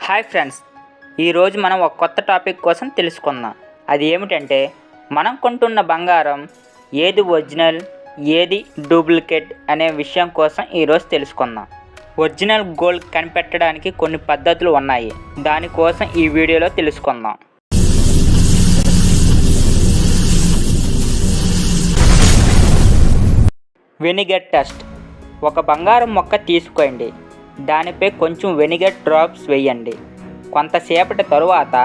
Hi friends, ఈరోజు మనం ఒక కొత్త టాపిక్ కోసం తెలుసుకుందాం. అది ఏమిటంటే మనం కొంటున్న బంగారం ఏది ఒరిజినల్, ఏది డూప్లికేట్ అనే విషయం కోసం ఈరోజు తెలుసుకుందాం. ఒరిజినల్ గోల్డ్ కనిపెట్టడానికి కొన్ని పద్ధతులు ఉన్నాయి. దానికోసం ఈ వీడియోలో తెలుసుకుందాం. Vinegar test. ఒక బంగారం మొక్క తీసుకోండి, దానిపై కొంచెం వెనిగర్ డ్రాప్స్ వేయండి. కొంతసేపటి తరువాత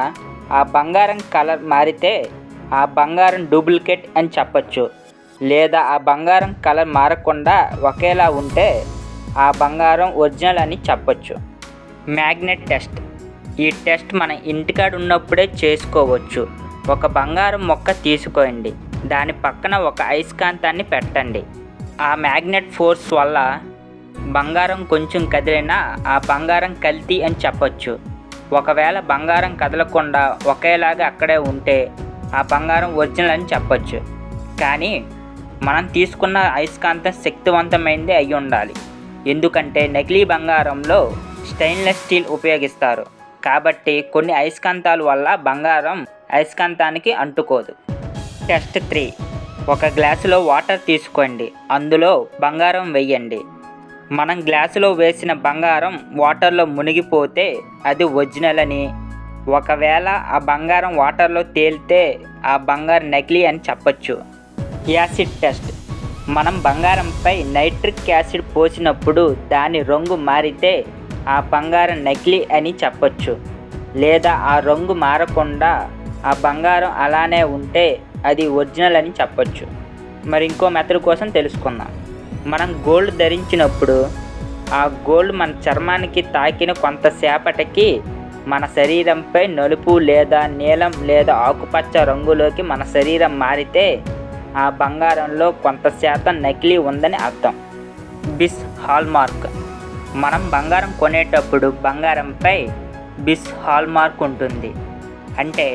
ఆ బంగారం కలర్ మారితే ఆ బంగారం డూప్లికేట్ అని చెప్పచ్చు. లేదా ఆ బంగారం కలర్ మారకుండా ఒకేలా ఉంటే ఆ బంగారం ఒరిజినల్ అని చెప్పచ్చు. Magnet test. ఈ టెస్ట్ మన ఇంటికాడ ఉన్నప్పుడే చేసుకోవచ్చు. ఒక బంగారం మొక్క తీసుకోండి, దాని పక్కన ఒక అయస్కాంతాన్ని పెట్టండి. ఆ మ్యాగ్నెట్ ఫోర్స్ వల్ల బంగారం కొంచెం కదిలినా ఆ బంగారం కల్తీ అని చెప్పచ్చు. ఒకవేళ బంగారం కదలకుండా ఒకేలాగా అక్కడే ఉంటే ఆ బంగారం ఒరిజినల్ అని చెప్పచ్చు. కానీ మనం తీసుకున్న అయస్కాంతం శక్తివంతమైనది అయి ఉండాలి. ఎందుకంటే నకిలీ బంగారంలో స్టెయిన్లెస్ స్టీల్ ఉపయోగిస్తారు. కాబట్టి కొన్ని అయస్కాంతాల వల్ల బంగారం అయస్కాంతానికి అంటుకోదు. టెస్ట్ 3. ఒక గ్లాసులో వాటర్ తీసుకోండి, అందులో బంగారం వేయండి. మనం గ్లాసులో వేసిన బంగారం వాటర్లో మునిగిపోతే అది ఒరిజినల్ అని, ఒకవేళ ఆ బంగారం వాటర్లో తేలితే ఆ బంగారం నకిలీ అని చెప్పచ్చు. Acid test. మనం బంగారంపై నైట్రిక్ యాసిడ్ పోసినప్పుడు దాని రంగు మారితే ఆ బంగారం నకిలీ అని చెప్పచ్చు. లేదా ఆ రంగు మారకుండా ఆ బంగారం అలానే ఉంటే అది ఒరిజినల్ అని చెప్పచ్చు. మరి ఇంకో మెథడ్ కోసం తెలుసుకుందాం. మనం గోల్డ్ ధరించినప్పుడు ఆ గోల్డ్ మన చర్మానికి తాకిన కొంతసేపటికి మన శరీరంపై నలుపు లేదా నీలం లేదా ఆకుపచ్చ రంగులోకి మన శరీరం మారితే ఆ బంగారంలో కొంత శాతం నకిలీ ఉందని అర్థం. బిస్ హాల్మార్క్. మనం బంగారం కొనేటప్పుడు బంగారంపై బిస్ హాల్మార్క్ ఉంటుంది. అంటే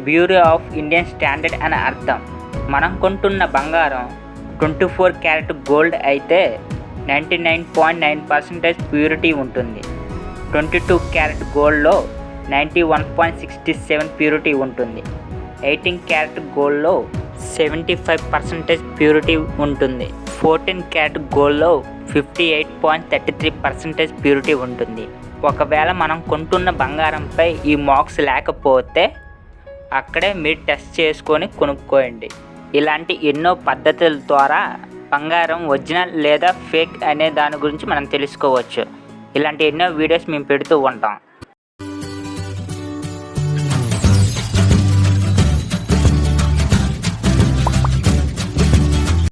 బ్యూరో ఆఫ్ ఇండియన్ స్టాండర్డ్ అని అర్థం. మనం కొంటున్న బంగారం 24 క్యారెట్ గోల్డ్ అయితే 99.9% ప్యూరిటీ ఉంటుంది. 22 క్యారెట్ గోల్డ్లో 91.67 ప్యూరిటీ ఉంటుంది. 18 క్యారెట్ గోల్డ్లో 75% ప్యూరిటీ ఉంటుంది. 14 క్యారెట్ గోల్డ్లో 58.33% ప్యూరిటీ ఉంటుంది. ఒకవేళ మనం కొంటున్న బంగారంపై ఈ మార్క్స్ లేకపోతే అక్కడే మీరు టెస్ట్ చేసుకొని కొనుక్కోండి. ఇలాంటి ఎన్నో పద్ధతుల ద్వారా బంగారం ఒరిజినల్ లేదా ఫేక్ అనే దాని గురించి మనం తెలుసుకోవచ్చు. ఇలాంటి ఎన్నో వీడియోస్ మేము పెడుతూ ఉంటాం.